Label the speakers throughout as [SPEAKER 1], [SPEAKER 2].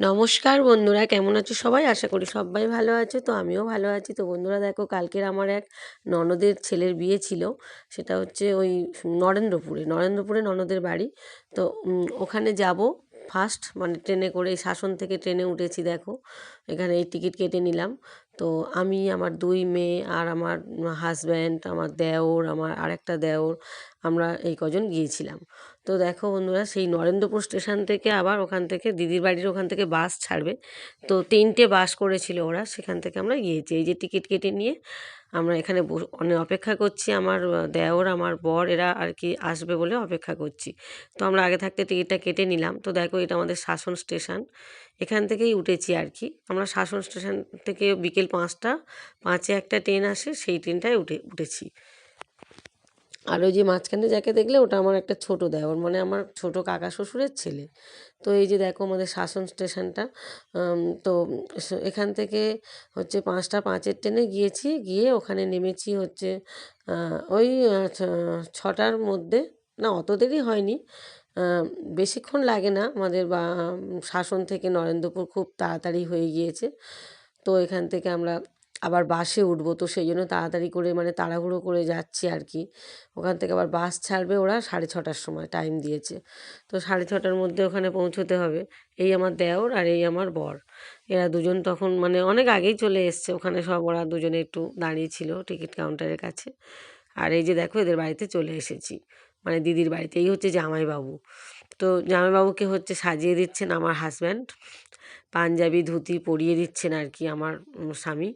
[SPEAKER 1] নমস্কার বন্ধুরা, কেমন আছো সবাই? আশা করি সবাই ভালো আছো। তো আমিও ভালো আছি। তো বন্ধুরা দেখো, কালকের আমার এক ননদের ছেলের বিয়ে ছিল। সেটা হচ্ছে ওই নরেন্দ্রপুরে ননদের বাড়ি। তো ওখানে যাব ফার্স্ট, মানে ট্রেনে করে, এই শাসন থেকে ট্রেনে উঠেছি দেখো। এখানে এই টিকিট কেটে নিলাম। তো আমি, আমার দুই মেয়ে আর আমার হাজব্যান্ড, আমার দেওর, আমার আরেকটা দেওর, আমরা এই কজন গিয়েছিলাম। তো দেখো বন্ধুরা, সেই নরেন্দ্রপুর স্টেশন থেকে আবার ওখান থেকে দিদির বাড়ির ওখান থেকে বাস ছাড়বে। তো 3টে বাস করেছিল ওরা, সেখান থেকে আমরা গিয়েছি। এই যে টিকিট কেটে নিয়ে আমরা এখানে অনেক অপেক্ষা করছি। আমার দেওর, আমার বর, এরা আর কি আসবে বলে অপেক্ষা করছি। তো আমরা আগে থাকতে টিকিটটা কেটে নিলাম। তো দেখো, এটা আমাদের শাসন স্টেশন। এখান থেকেই উঠেছি আর কি। আমরা শাসন স্টেশন থেকে বিকেল 5:05 একটা ট্রেন আসে, সেই ট্রেনটায় উঠেছি। আর ওই যে মাঝখানে যাকে দেখলে, ওটা আমার একটা ছোটো দেওর, মানে আমার ছোটো কাকা শ্বশুরের ছেলে। তো এই যে দেখো আমাদের শাসন স্টেশনটা। তো এখান থেকে হচ্ছে 5:05 ট্রেনে গিয়েছি, গিয়ে ওখানে নেমেছি হচ্ছে ওই 6টার মধ্যে। না, অত দেরি হয়নি, বেশিক্ষণ লাগে না আমাদের। বা শাসন থেকে নরেন্দ্রপুর খুব তাড়াতাড়ি হয়ে গিয়েছে। তো এখান থেকে আমরা আবার বাসে উঠবো, তো সেই জন্য তাড়াতাড়ি করে, মানে তাড়াহুড়ো করে যাচ্ছি আর কি। ওখান থেকে আবার বাস ছাড়বে ওরা 6:30টার সময় টাইম দিয়েছে। তো 6:30টার মধ্যে ওখানে পৌঁছতে হবে। এই আমার দেওর আর এই আমার বর, এরা দুজন তখন মানে অনেক আগেই চলে এসছে ওখানে। সব ওরা দুজনে একটু দাঁড়িয়ে ছিল টিকিট কাউন্টারের কাছে। আর এই যে দেখো, এদের বাড়িতে চলে এসেছি, মানে দিদির বাড়িতে। এই হচ্ছে জামাইবাবু। তো জামাইবাবুকে হচ্ছে সাজিয়ে দিচ্ছেন আমার হাজব্যান্ড, পাঞ্জাবি ধুতি পরিয়ে দিচ্ছেন আর কি আমার স্বামী,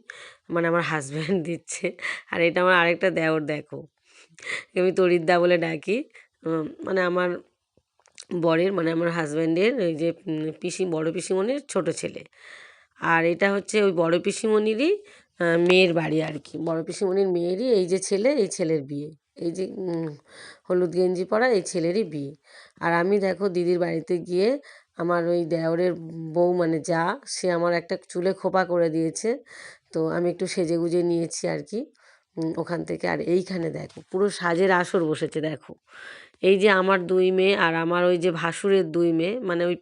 [SPEAKER 1] মানে আমার হাজব্যান্ড দিচ্ছে। আর এটা আমার আরেকটা দেওর দেখো, আমি তরিদ্দা বলে ডাকি। মানে আমার বরের, মানে আমার হাজব্যান্ডের ওই যে বড় পিসিমণির ছোট ছেলে। আর এটা হচ্ছে ওই বড় পিসিমণিরই মেয়ের বাড়ি আর কি। বড় পিসিমণির মেয়েরই এই যে ছেলে, এই ছেলের বিয়ে। এই যে হলুদ গেঞ্জি পরা এই ছেলেরই বিয়ে। আর আমি দেখো দিদির বাড়িতে গিয়ে আমার ওই দেওরের বউ, মানে যা, সে আমার একটা চুলে খোপা করে দিয়েছে। তো আমি একটু সেজেগুজে নিয়েছি আর কি ওখান থেকে। আর এইখানে দেখো পুরো সাজের আসর বসেছে দেখো। এই যে আমার দুই মেয়ে আর আমার ওই যে ভাসুরের দুই মেয়ে, মানে ওই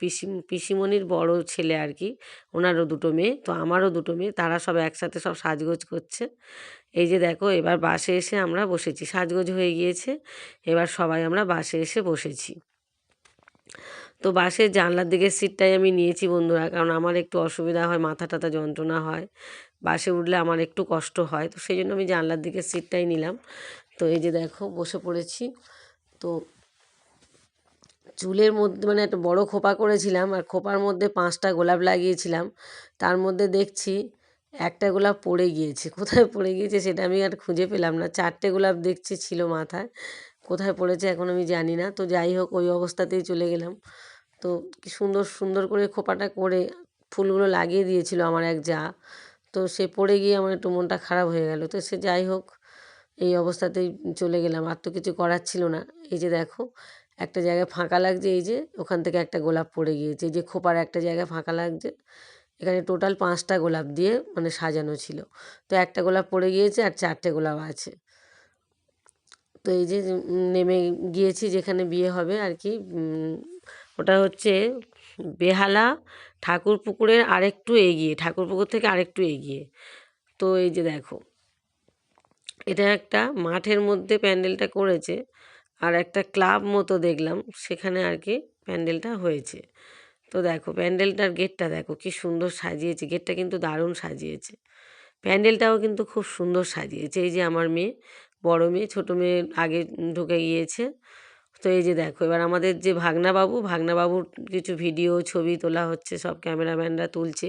[SPEAKER 1] পিসিমণির বড় ছেলে আর কি, ওনারও দুটো মেয়ে, তো আমারও দুটো মেয়ে, তারা সব একসাথে সব সাজগোজ করছে। এই যে দেখো, এবার বাসে এসে আমরা বসেছি, সাজগোজ হয়ে গিয়েছে। এবার সবাই আমরা বাসে এসে বসেছি। তো বাসের জানলার দিকের সিটটাই আমি নিয়েছি বন্ধুরা, কারণ আমার একটু অসুবিধা হয়, মাথা টাথা যন্ত্রণা হয়, বাসে উঠলে আমার একটু কষ্ট হয়। তো সেই জন্য আমি জানলার দিকের সিটটাই নিলাম। তো এই যে দেখো বসে পড়েছি। তো চুলের মধ্যে মানে একটা বড় খোপা করেছিলাম, আর খোপার মধ্যে 5টা গোলাপ লাগিয়েছিলাম। তার মধ্যে দেখছি একটা গোলাপ পড়ে গিয়েছে। কোথায় পড়ে গিয়েছে সেটা আমি আর খুঁজে পেলাম না। 4টে গোলাপ দেখছি ছিল মাথায়, কোথায় পড়েছে এখন আমি জানি না। তো যাই হোক, ওই অবস্থাতেই চলে গেলাম। তো কি সুন্দর সুন্দর করে খোপাটা করে ফুলগুলো লাগিয়ে দিয়েছিল আমার এক জা। তো সে পড়ে গিয়ে আমার একটু মনটা খারাপ হয়ে গেল। তো সে যাই হোক, এই অবস্থাতেই চলে গেলাম, আর তো কিছু করার ছিল না। এই যে দেখো, একটা জায়গায় ফাঁকা লাগছে, এই যে ওখান থেকে একটা গোলাপ পড়ে গিয়েছে। এই যে খোপার একটা জায়গায় ফাঁকা লাগছে, এখানে টোটাল 5টা গোলাপ দিয়ে মানে সাজানো ছিল। তো একটা গোলাপ পড়ে গিয়েছে আর 4টে গোলাপ আছে। তো এই যে নেমে গিয়েছি যেখানে বিয়ে হবে আর কি। ওটা হচ্ছে বেহালা ঠাকুরপুকুরের আরেকটু এগিয়ে, ঠাকুরপুকুর থেকে আরেকটু এগিয়ে। তো এই যে দেখো, এটা একটা মাঠের মধ্যে প্যান্ডেলটা করেছে, আর একটা ক্লাব মতো দেখলাম সেখানে আর কি প্যান্ডেলটা হয়েছে। তো দেখো প্যান্ডেলটার গেটটা দেখো কি সুন্দর সাজিয়েছে, গেটটা কিন্তু দারুণ সাজিয়েছে। প্যান্ডেলটাও কিন্তু খুব সুন্দর সাজিয়েছে। এই যে আমার মেয়ে, বড় মেয়ে, ছোটো মেয়ে আগে ঢুকে গিয়েছে। তো এই যে দেখো, এবার আমাদের যে ভাগনাবাবুর কিছু ভিডিও ছবি তোলা হচ্ছে, সব ক্যামেরাম্যানরা তুলছে,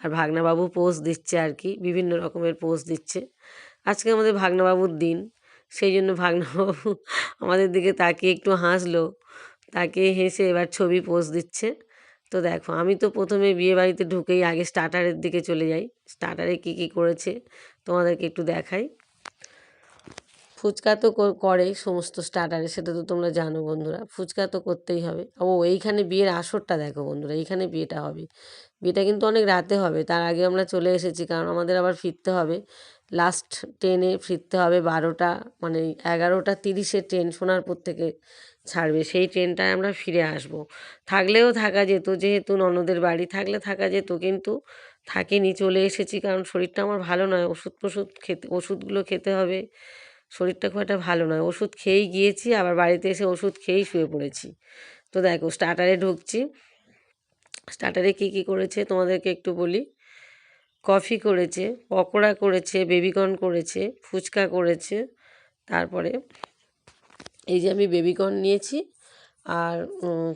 [SPEAKER 1] আর ভাগনাবাবু পোজ দিচ্ছে আর কি, বিভিন্ন রকমের পোজ দিচ্ছে। আজকে আমাদের ভাগনাবাবুর দিন, সেই জন্য ভাগনাবাবু আমাদের দিকে তাকিয়ে একটু হাসলো, তাকিয়ে হেসে এবার ছবি পোজ দিচ্ছে। তো দেখো, আমি তো প্রথমে বিয়েবাড়িতে ঢুকেই আগে স্টার্টারের দিকে চলে যাই। স্টার্টারে কী কী করেছে তোমাদেরকে একটু দেখাই। ফুচকা তো করেই সমস্ত স্টার্টারে, সেটা তো তোমরা জানো বন্ধুরা, ফুচকা তো করতেই হবে। ও এইখানে বিয়ের আসরটা দেখো বন্ধুরা, এইখানে বিয়েটা হবে। বিয়েটা কিন্তু অনেক রাতে হবে, তার আগে আমরা চলে এসেছি, কারণ আমাদের আবার ফিরতে হবে। লাস্ট ট্রেনে ফিরতে হবে 12টা, মানে 11:30-এর ট্রেন সোনারপুর থেকে ছাড়বে সেই ট্রেনটায় আমরা ফিরে আসব। থাকলেও থাকা যেত, যেহেতু ননদের বাড়ি থাকলে থাকা যেত, কিন্তু থাকিনি, চলে এসেছি কারণ শরীরটা আমার ভালো নয়, ওষুধগুলো খেতে হবে, শরীরটা খুব একটা ভালো নয়, ওষুধ খেয়েই গিয়েছি, আবার বাড়িতে এসে ওষুধ খেয়েই শুয়ে পড়েছি। তো দেখো স্টার্টারে ঢুকছি। স্টার্টারে কী কী করেছে তোমাদেরকে একটু বলি। কফি করেছে, পকোড়া করেছে, বেবিকর্ন করেছে, ফুচকা করেছে, তারপরে এই যে আমি বেবিকর্ন নিয়েছি আর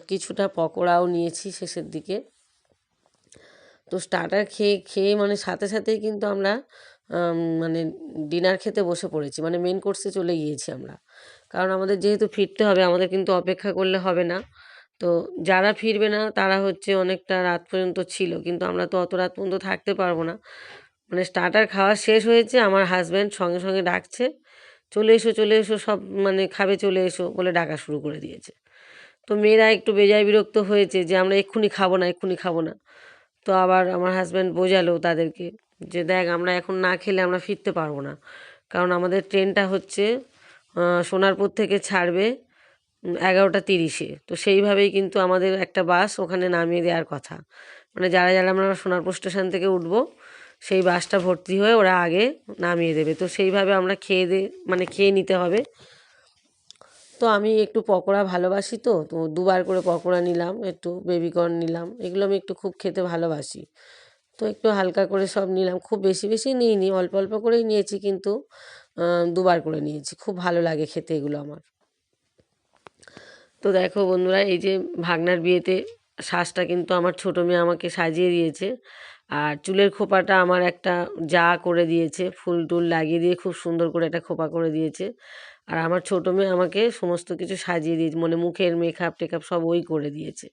[SPEAKER 1] কিছুটা পকোড়াও নিয়েছি শেষের দিকে। তো স্টার্টার খেয়ে খেয়ে মানে সাথে সাথেই কিন্তু আমরা মানে ডিনার খেতে বসে পড়েছি, মানে মেন কোর্সে চলে গিয়েছি আমরা, কারণ আমাদের যেহেতু ফিরতে হবে, আমাদের কিন্তু অপেক্ষা করলে হবে না। তো যারা ফিরবে না তারা হচ্ছে অনেকটা রাত পর্যন্ত ছিল, কিন্তু আমরা তো অত রাত পর্যন্ত থাকতে পারবো না। মানে স্টার্টার খাওয়া শেষ হয়েছে, আমার হাজব্যান্ড সঙ্গে সঙ্গে ডাকছে, চলে এসো চলে এসো, সব মানে খাবে চলে এসো বলে ডাকা শুরু করে দিয়েছে। তো মেয়েরা একটু বেজায় বিরক্ত হয়েছে যে আমরা এক্ষুনি খাবো না, এক্ষুনি খাবো না। তো আবার আমার হাজব্যান্ড বোঝালো তাদেরকে যে দেখ, আমরা এখন না খেলে আমরা ফিরতে পারবো না, কারণ আমাদের ট্রেনটা হচ্ছে সোনারপুর থেকে ছাড়বে 11টা 30-এ। তো সেইভাবেই কিন্তু আমাদের একটা বাস ওখানে নামিয়ে দেওয়ার কথা, মানে যারা যারা আমরা সোনারপুর স্টেশন থেকে উঠবো সেই বাসটা ভর্তি হয়ে ওরা আগে নামিয়ে দেবে। তো সেইভাবে আমরা মানে খেয়ে নিতে হবে। তো আমি একটু পকোড়া ভালোবাসি, তো তো দুবার করে পকোড়া নিলাম, একটু বেবিকর্ন নিলাম, এগুলো আমি একটু খুব খেতে ভালোবাসি। তো একটু হালকা করে সব নিলাম, খুব বেশি বেশি নিইনি, অল্প অল্প করেই নিয়েছি, কিন্তু দুবার করে নিয়েছি, খুব ভালো লাগে খেতে এগুলো আমার। তো দেখো বন্ধুরা, এই যে ভাগনার বিয়েতে সাজটা কিন্তু আমার ছোটো মেয়ে আমাকে সাজিয়ে দিয়েছে, আর চুলের খোপাটা আমার একটা যা করে দিয়েছে, ফুল টুল লাগিয়ে দিয়ে খুব সুন্দর করে একটা খোপা করে দিয়েছে। আর আমার ছোটো মেয়ে আমাকে সমস্ত কিছু সাজিয়ে দিয়েছে, মানে মুখের মেকআপ টেকআপ সব ওই করে দিয়েছে।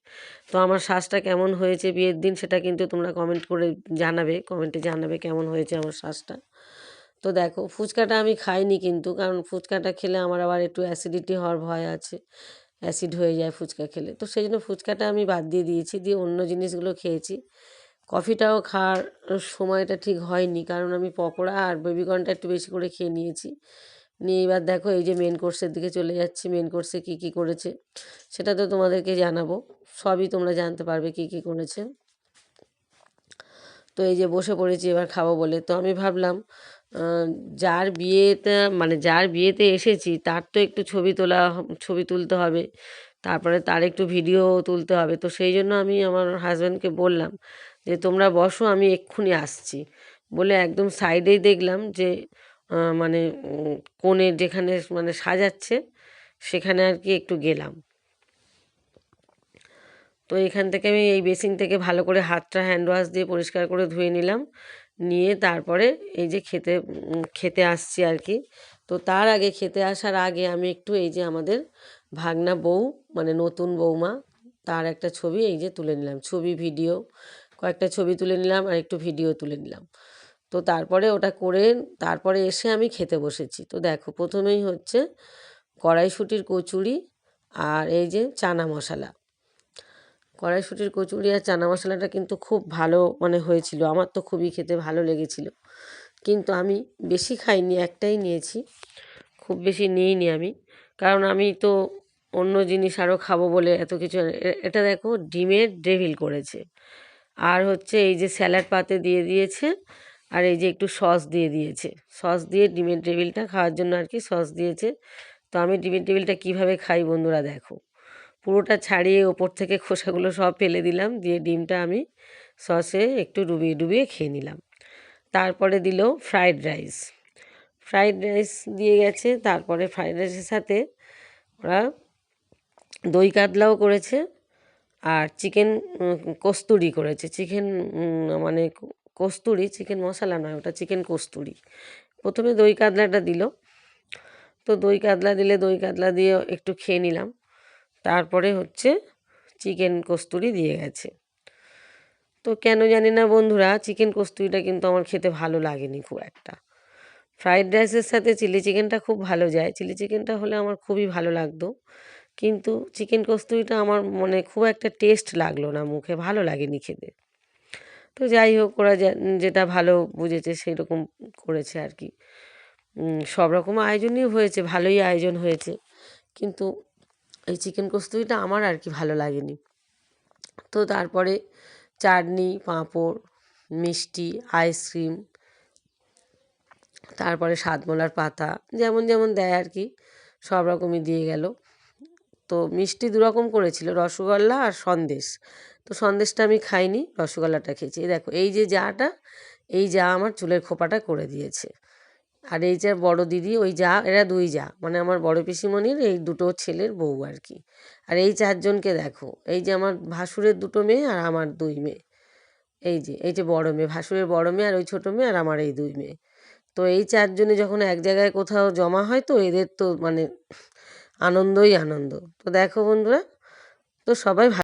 [SPEAKER 1] তো আমার সাজটা কেমন হয়েছে বিয়ের দিন সেটা কিন্তু তোমরা কমেন্ট করে জানাবে, কমেন্টে জানাবে কেমন হয়েছে আমার সাজটা। তো দেখো ফুচকাটা আমি খাইনি কিন্তু, কারণ ফুচকাটা খেলে আমার আবার একটু অ্যাসিডিটি হওয়ার ভয় আছে, অ্যাসিড হয়ে যায় ফুচকা খেলে। তো সেই জন্য ফুচকাটা আমি বাদ দিয়ে দিয়েছি, দিয়ে অন্য জিনিসগুলো খেয়েছি। কফিটাও খাওয়ার সময়টা ঠিক হয়নি, কারণ আমি পকোড়া আর বেবিকর্নটা একটু বেশি করে খেয়ে নিয়েছি। নিয়ে এবার দেখো এই যে মেন কোর্সের দিকে চলে যাচ্ছি। মেন কোর্সে কী কী করেছে সেটা তো তোমাদেরকে জানাবো, সবই তোমরা জানতে পারবে কী কী করেছে। তো এই যে বসে পড়েছি এবার খাবো বলে। তো আমি ভাবলাম যার বিয়েতে মানে যার বিয়েতে এসেছি তার তো একটু ছবি তুলতে হবে, তারপরে তার একটু ভিডিও তুলতে হবে। তো সেই জন্য আমি আমার হাজব্যান্ডকে বললাম যে তোমরা বসো, আমি এক্ষুনি আসছি বলে একদম সাইডেই দেখলাম যে মানে কনে যেখানে মানে সাজাচ্ছে সেখানে আর কি একটু গেলাম। তো এখান থেকে আমি এই বেসিন থেকে ভালো করে হাতটা হ্যান্ড ওয়াশ দিয়ে পরিষ্কার করে ধুয়ে নিলাম, নিয়ে তারপরে এই যে খেতে আসছি আর কি। তো তার আগে, খেতে আসার আগে আমি একটু এই যে আমাদের ভাগনা বউ মানে নতুন বৌমা, তার একটা ছবি এই যে তুলে নিলাম, ভিডিও কয়েকটা ছবি তুলে নিলাম আর একটু ভিডিও তুলে নিলাম। তো তারপরে ওটা করে তারপরে এসে আমি খেতে বসেছি। তো দেখো প্রথমেই হচ্ছে কড়াইশুঁটির কচুরি আর এই যে চানা মশলা। কড়াইশুঁটির কচুরি আর চানা মশলাটা কিন্তু খুব ভালো মানে হয়েছিল, আমার তো খুবই খেতে ভালো লেগেছিল, কিন্তু আমি বেশি খাইনি, একটাই নিয়েছি, খুব বেশি নিইনি আমি, কারণ আমি তো অন্য জিনিস আরও খাবো বলে এত কিছু। এটা দেখো ডিমের ডেভিল করেছে, আর হচ্ছে এই যে স্যালাড পাতে দিয়ে দিয়েছে, আর এই যে একটু সস দিয়ে দিয়েছে, সস দিয়ে ডিমের ডেভিলটা খাওয়ার জন্য আর কি সস দিয়েছে। তো আমি ডিমের ডেভিলটা কীভাবে খাই বন্ধুরা দেখো, পুরোটা ছাড়িয়ে ওপর থেকে খোসাগুলো সব ফেলে দিলাম, দিয়ে ডিমটা আমি সসে একটু ডুবিয়ে ডুবিয়ে খেয়ে নিলাম। তারপরে দিল ফ্রাইড রাইস দিয়ে গেছে। তারপরে ফ্রাইড রাইসের সাথে ওরা দই কাতলাও করেছে আর চিকেন কস্তুরি করেছে, চিকেন মানে কস্তুরি, চিকেন মশলা নয় ওটা, চিকেন কস্তুরি। প্রথমে দই কাতলাটা দিল, তো দই কাতলা দিলে দই কাতলা দিয়ে একটু খেয়ে নিলাম, তারপরে হচ্ছে চিকেন কস্তুরি দিয়ে গেছে। তো কেন জানি না বন্ধুরা, চিকেন কস্তুরিটা কিন্তু আমার খেতে ভালো লাগেনি খুব একটা। ফ্রাইড রাইসের সাথে চিলি চিকেনটা খুব ভালো যায়, চিলি চিকেনটা হলে আমার খুবই ভালো লাগতো, কিন্তু চিকেন কস্তুরিটা আমার মানে খুব একটা টেস্ট লাগলো না মুখে, ভালো লাগেনি খেতে। তো যাই হোক, ওরা যেটা ভালো বুঝেছে সেই রকম করেছে আর কি। সব রকম আয়োজনই হয়েছে, ভালোই আয়োজন হয়েছে, কিন্তু এই চিকেন কস্তুরিটা আমার আর কি ভালো লাগেনি। তো তারপরে চাটনি, পাঁপড়, মিষ্টি, আইসক্রিম, তারপরে স্বাদমলার পাতা, যেমন যেমন দেয় আর কি সব রকমই দিয়ে গেল। তো মিষ্টি দুরকম করেছিল, রসগোল্লা আর সন্দেশ। তো সন্দেশটা আমি খাইনি, রসগোল্লাটা খেয়েছি। এই দেখো এই যে জাটা, এই জা আমার চুলের খোপাটা করে দিয়েছে। আর এই যে বড় দিদি, ওই জা, এরা দুই জা, মানে আমার বড় পিসিমণির এই দুটো ছেলের বউ আর কি। আর এই চারজনকে দেখো, এই যে আমার ভাসুরের দুটো মেয়ে আর আমার দুই মেয়ে, এই যে বড় মেয়ে, ভাসুরের বড় মেয়ে আর ওই ছোটো মেয়ে আর আমার এই দুই মেয়ে। তো এই চারজনে যখন এক জায়গায় কোথাও জমা হয় তো এদের তো মানে আনন্দই আনন্দ। তো দেখো বন্ধুরা, তো সবাই